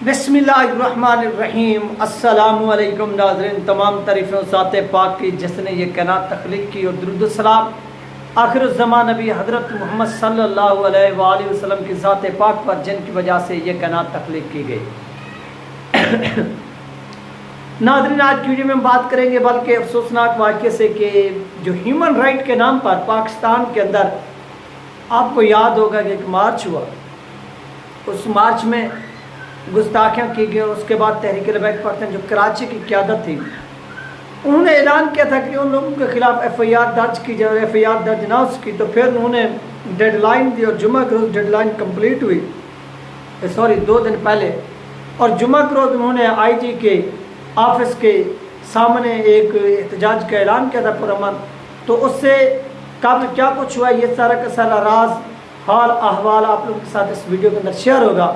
बिस्मिल्लाहिर्रहमानिर्रहीम। अस्सलामु अलैकुम नाज़रीन, तमाम तारीफ़ें ज़ात पाक की जिसने ये कायनात तख्लीक की और दुरूद सलाम आखिरुज़्ज़मान नबी हज़रत मोहम्मद सल्लल्लाहु अलैहि वसल्लम की ज़ात पाक पर जिनकी वजह से ये कायनात तख्लीक की गई। नाज़रीन, आज की वीडियो में हम बात करेंगे बल्कि अफसोसनाक वाक़े से कि जो ह्यूमन राइट के नाम पर पाकिस्तान के अंदर आपको याद होगा कि एक मार्च हुआ, उस मार्च में गुस्ताखियाँ की गई और उसके बाद तहरीक लबैक पाकिस्तान जो कराची की क़यादत थी उन्होंने ऐलान किया था कि उन लोगों के ख़िलाफ़ FIR दर्ज की जाए। FIR दर्ज ना उसकी तो फिर उन्होंने डेडलाइन दी और जुमा के रोज़ डेडलाइन कंप्लीट हुई, 2 दिन पहले, और जुमा के रोज़ उन्होंने IG के ऑफिस के सामने एक एहतजाज का ऐलान किया था पुरअमन। तो उससे काफ़ी क्या कुछ हुआ ये सारा का सारा राज हाल अहवाल आप लोगों के साथ इस वीडियो के अंदर शेयर होगा।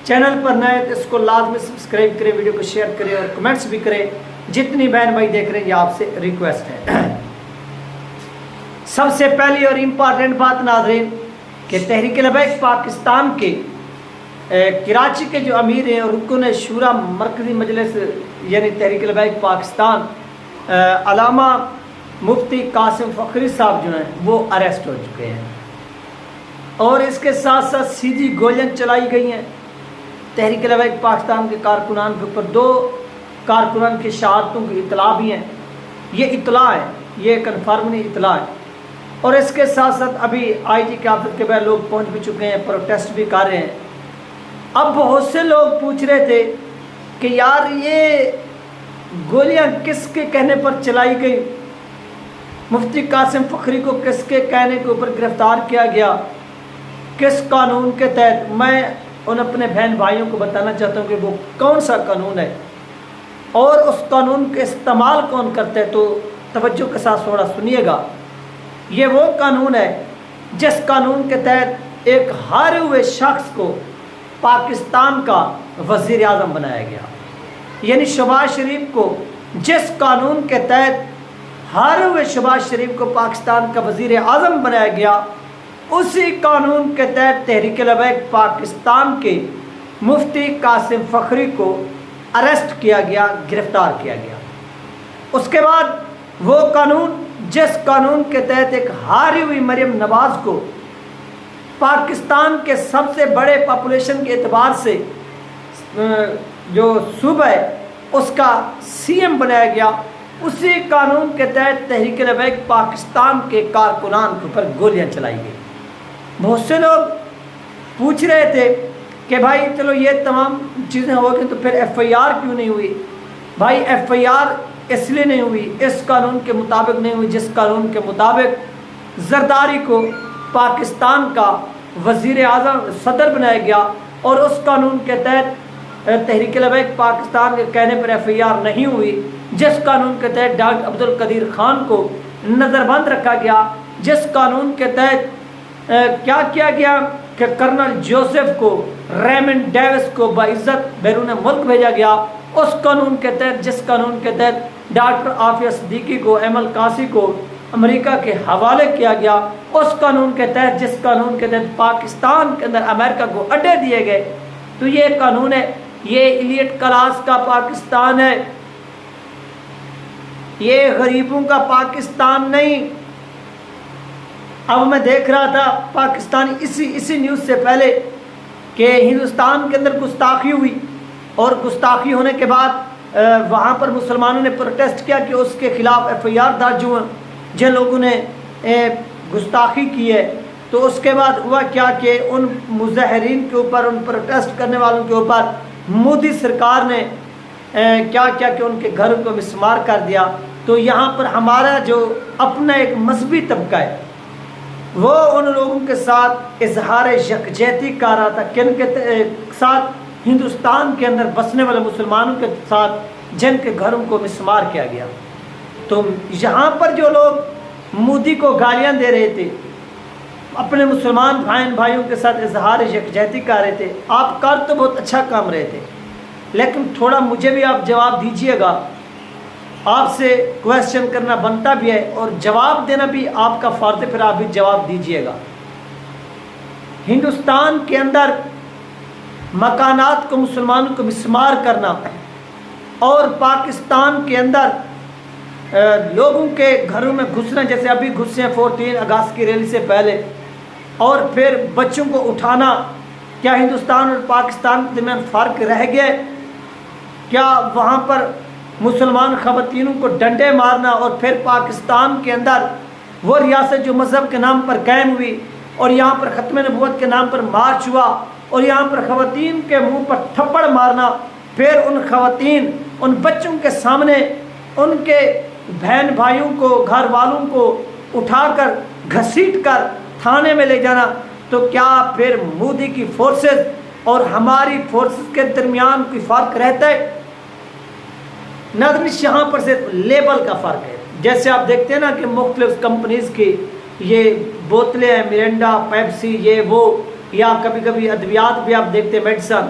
चैनल पर नए तो इसको लाजमी सब्सक्राइब करें, वीडियो को शेयर करें और कमेंट्स भी करें। जितनी बहन भाई देख रहे हैं ये आपसे रिक्वेस्ट है। सबसे पहली और इम्पॉर्टेंट बात नाज़रीन कि तहरीक लबैक पाकिस्तान के कराची के जो अमीर हैं और रुकन शूरा मरकज़ी मजलिस यानी तहरीक लबैक पाकिस्तान अलामा मुफ्ती कासिम फ़खरी साहब जो हैं वो अरेस्ट हो चुके हैं और इसके साथ साथ सीधी गोलियां चलाई गई हैं तहरीक लबैक पाकिस्तान के कारकुनान के ऊपर। 2 कारकुनान की शहादतों की इतला भी हैं, ये इतला है, ये कन्फर्म नहीं इतला है। और इसके साथ साथ अभी IG के ऑफिस के बाहर लोग पहुंच भी चुके हैं, प्रोटेस्ट भी कर रहे हैं। अब बहुत से लोग पूछ रहे थे कि यार ये गोलियां किसके कहने पर चलाई गई, मुफ्ती कासिम फ़खरी को किसके कहने के ऊपर गिरफ़्तार किया गया, किस कानून के तहत। मैं उन अपने बहन भाइयों को बताना चाहता हूँ कि वो कौन सा कानून है और उस कानून के इस्तेमाल कौन करते हैं। तो तवज्जो के साथ थोड़ा सुनिएगा। ये वो कानून है जिस कानून के तहत एक हारे हुए शख्स को पाकिस्तान का वज़ीर आज़म बनाया गया, यानी शहबाज शरीफ को जिस कानून के तहत हारे हुए शहबाज शरीफ को पाकिस्तान का वज़ीर आज़म बनाया गया, उसी कानून के तहत तहरीक लबैक पाकिस्तान के मुफ्ती कासिम फ़खरी को अरेस्ट किया गया, गिरफ़्तार किया गया। उसके बाद वो कानून जिस कानून के तहत एक हारी हुई मरियम नवाज़ को पाकिस्तान के सबसे बड़े पॉपुलेशन के एतबार से जो सूबा है उसका CM बनाया गया, उसी कानून के तहत तहरीक लबैक पाकिस्तान के कारकुनान के ऊपर गोलियां चलाई गई। बहुत से लोग पूछ रहे थे कि भाई चलो ये तमाम चीज़ें हो गई तो फिर FIR क्यों नहीं हुई। भाई FIR इसलिए नहीं हुई, इस कानून के मुताबिक नहीं हुई जिस कानून के मुताबिक जरदारी को पाकिस्तान का वज़ीर आज़म सदर बनाया गया और उस कानून के तहत तहरीक लबैक पाकिस्तान के कहने पर FIR नहीं हुई, जिस कानून के तहत डॉक्टर अब्दुल कदीर खान को नज़रबंद रखा गया, जिस कानून के तहत क्या किया गया कि कर्नल जोसेफ को, रेमंड डेविस को बाइज्जत बैरून मुल्क भेजा गया, उस कानून के तहत जिस कानून के तहत डॉक्टर आफिया सिद्दीकी को, एमल कासी को अमेरिका के हवाले किया गया, उस कानून के तहत जिस कानून के तहत पाकिस्तान के अंदर अमेरिका को अड्डे दिए गए। तो ये कानून है, ये एलीट क्लास का पाकिस्तान है, ये गरीबों का पाकिस्तान नहीं। अब मैं देख रहा था पाकिस्तान इसी न्यूज़ से पहले कि हिंदुस्तान के अंदर गुस्ताखी हुई और गुस्ताखी होने के बाद वहाँ पर मुसलमानों ने प्रोटेस्ट किया कि उसके ख़िलाफ़ FIR दर्ज हुए जिन लोगों ने गुस्ताखी की है। तो उसके बाद हुआ क्या कि उन मुज़ाहिरीन के ऊपर, उन प्रोटेस्ट करने वालों के ऊपर मोदी सरकार ने क्या किया कि उनके घरों को मिसमार कर दिया। तो यहाँ पर हमारा जो अपना एक मजहबी तबका है वो उन लोगों के साथ इजहार यकजहती कर रहा था, किन के साथ, हिंदुस्तान के अंदर बसने वाले मुसलमानों के साथ जिनके घरों को मिसमार किया गया। तो यहाँ पर जो लोग मोदी को गालियाँ दे रहे थे, अपने मुसलमान भाइयों के साथ इजहार यकजहती कर रहे थे, आप कर तो बहुत अच्छा काम रहे थे, लेकिन थोड़ा मुझे भी आप जवाब दीजिएगा। आपसे क्वेश्चन करना बनता भी है और जवाब देना भी आपका फ़र्ज़ है, फिर आप भी जवाब दीजिएगा। हिंदुस्तान के अंदर مکانات کو مسلمانوں کو مسمار کرنا اور پاکستان کے اندر لوگوں کے گھروں میں گھسنا، جیسے ابھی گھسے ہیں 14 اگست کی ریلی سے پہلے، اور پھر بچوں کو اٹھانا، کیا ہندوستان اور پاکستان کے درمیان فرق رہ گیا؟ کیا وہاں پر مسلمان خواتینوں کو ڈنڈے مارنا اور پھر پاکستان کے اندر وہ ریاست جو مذہب کے نام پر قائم ہوئی اور یہاں پر ختم نبوت کے نام پر مارچ ہوا اور یہاں پر خواتین کے منہ پر تھپڑ مارنا، پھر ان خواتین ان بچوں کے سامنے ان کے بہن بھائیوں کو گھر والوں کو اٹھا کر گھسیٹ کر تھانے میں لے جانا، تو کیا پھر مودی کی فورسز اور ہماری فورسز کے درمیان کوئی فرق رہتا ہے؟ ناظرین، یہاں پر صرف لیبل کا فرق ہے۔ جیسے آپ دیکھتے ہیں نا کہ مختلف کمپنیز کی یہ بوتلیں ہیں، مرینڈا، پیپسی، یہ وہ، یا کبھی کبھی ادویات بھی آپ دیکھتے ہیں، میڈیسن،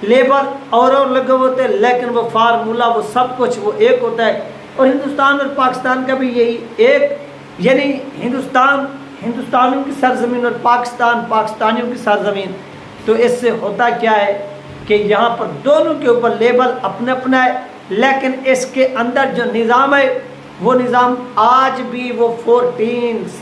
لیبل اور لگے ہوتے ہیں، لیکن وہ فارمولا وہ سب کچھ وہ ایک ہوتا ہے۔ اور ہندوستان اور پاکستان کا بھی یہی ایک، یعنی ہندوستانیوں کی سرزمین اور پاکستان پاکستانیوں کی سرزمین۔ تو اس سے ہوتا کیا ہے کہ یہاں پر دونوں کے اوپر لیبل اپنا اپنا ہے، لیکن اس کے اندر جو نظام ہے وہ نظام آج بھی وہ 14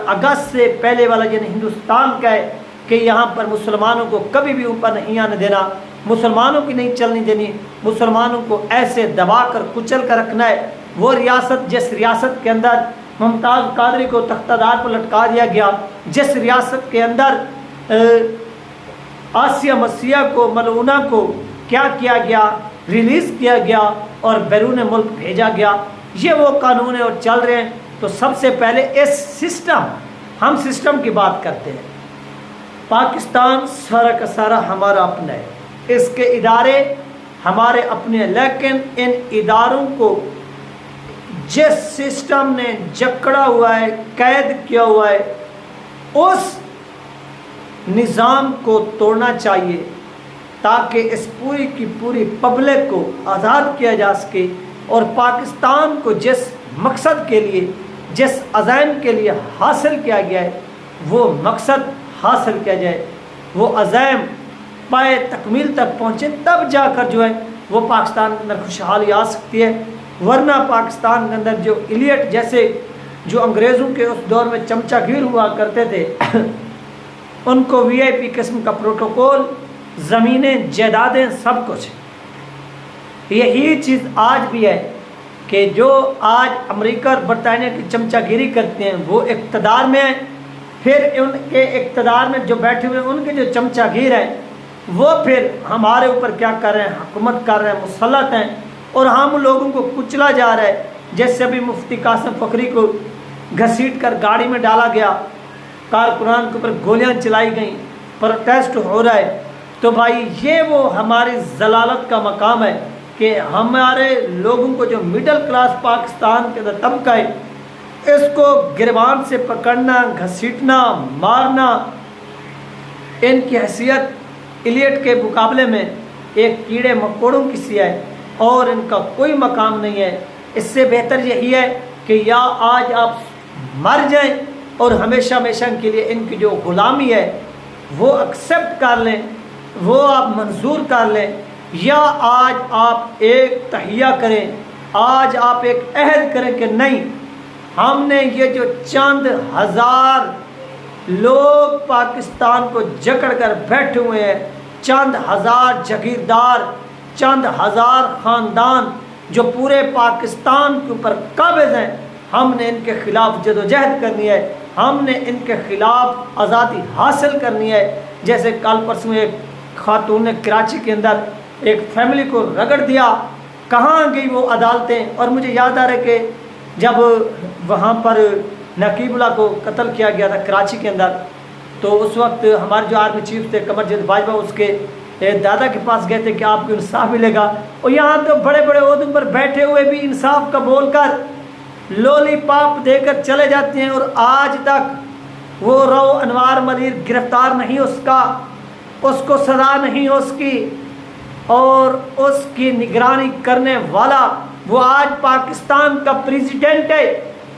اگست سے پہلے والا یعنی ہندوستان کا ہے کہ یہاں پر مسلمانوں کو کبھی بھی اوپر نہیں آنے دینا، مسلمانوں کی نہیں چلنی دینی، مسلمانوں کو ایسے دبا کر کچل کر رکھنا ہے۔ وہ ریاست جس ریاست کے اندر ممتاز قادری کو تختہ دار پر لٹکا دیا گیا، جس ریاست کے اندر آسیہ مسیح کو ملعونہ کو کیا کیا گیا، ریلیز کیا گیا اور بیرون ملک بھیجا گیا، یہ وہ قانون اور چل رہے ہیں۔ تو سب سے پہلے اس سسٹم، ہم سسٹم کی بات کرتے ہیں۔ پاکستان سارا کا سارا ہمارا اپنا ہے، اس کے ادارے ہمارے اپنے ہیں، لیکن ان اداروں کو جس سسٹم نے جکڑا ہوا ہے، قید کیا ہوا ہے، اس نظام کو توڑنا چاہیے تاکہ اس پوری کی پوری پبلک کو آزاد کیا جا سکے اور پاکستان کو جس مقصد کے لیے، جس عزائم کے لیے حاصل کیا گیا ہے وہ مقصد حاصل کیا جائے، وہ عزائم پائے تکمیل تک پہنچے، تب جا کر جو ہے وہ پاکستان کے اندر خوشحالی آ سکتی ہے۔ ورنہ پاکستان کے اندر جو ایلیٹ جیسے جو انگریزوں کے اس دور میں چمچہ گیر ہوا کرتے تھے، ان کو وی آئی پی قسم کا پروٹوکول، زمینیں، جائیدادیں، سب کچھ۔ یہی چیز آج بھی ہے کہ جو آج امریکہ اور برطانیہ کی چمچہ گیری کرتے ہیں وہ اقتدار میں ہیں، پھر ان کے اقتدار میں جو بیٹھے ہوئے ان کے جو چمچہ گیر ہیں وہ پھر ہمارے اوپر کیا کر رہے ہیں، حکومت کر رہے ہیں، مسلط ہیں، اور ہم لوگوں کو کچلا جا رہا ہے۔ جیسے ابھی مفتی قاسم فخری کو گھسیٹ کر گاڑی میں ڈالا گیا، کارکنان کے اوپر گولیاں چلائی گئیں، پروٹیسٹ ہو رہا ہے۔ تو بھائی یہ وہ ہماری ضلالت کا مقام ہے کہ ہمارے لوگوں کو جو مڈل کلاس پاکستان کے اندر طبقہ ہے، اس کو گریبان سے پکڑنا، گھسیٹنا، مارنا، ان کی حیثیت ایلیٹ کے مقابلے میں ایک کیڑے مکوڑوں کی سی ہے اور ان کا کوئی مقام نہیں ہے۔ اس سے بہتر یہی ہے کہ یا آج آپ مر جائیں اور ہمیشہ ہمیشہ کے لیے ان کی جو غلامی ہے وہ ایکسیپٹ کر لیں، وہ آپ منظور کر لیں، یا آج آپ ایک تہیہ کریں، آج آپ ایک عہد کریں کہ نہیں، ہم نے یہ جو چند ہزار لوگ پاکستان کو جکڑ کر بیٹھے ہوئے ہیں، چند ہزار جاگیردار، چند ہزار خاندان جو پورے پاکستان کے اوپر قابض ہیں، ہم نے ان کے خلاف جدوجہد کرنی ہے، ہم نے ان کے خلاف آزادی حاصل کرنی ہے۔ جیسے کل پرسوں ایک خاتون نے کراچی کے اندر ایک فیملی کو رگڑ دیا، کہاں گئی وہ عدالتیں؟ اور مجھے یاد آ رہا ہے کہ جب وہاں پر نقیب اللہ کو قتل کیا گیا تھا کراچی کے اندر، تو اس وقت ہمارے جو آرمی چیف تھے قمر جیت باجوہ اس کے دادا کے پاس گئے تھے کہ آپ کو انصاف ملے گا، اور یہاں تو بڑے بڑے عہدوں پر بیٹھے ہوئے بھی انصاف کا بول کر لولی پاپ دے کر چلے جاتے ہیں، اور آج تک وہ رو انوار منیر گرفتار نہیں، اس کو سزا نہیں اس کی، اور اس کی نگرانی کرنے والا وہ آج پاکستان کا پریزیڈنٹ ہے۔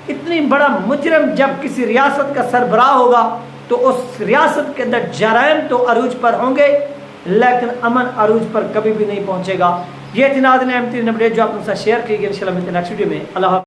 اتنی بڑا مجرم جب کسی ریاست کا سربراہ ہوگا تو اس ریاست کے اندر جرائم تو عروج پر ہوں گے، لیکن امن عروج پر کبھی بھی نہیں پہنچے گا. یہ تھی ناظرین اہم ترین اپڈیٹ جو آپ کے ساتھ شیئر کی گئی. انشاءاللہ ملتے ہیں نیکسٹ ویڈیو میں. اللہ حافظ.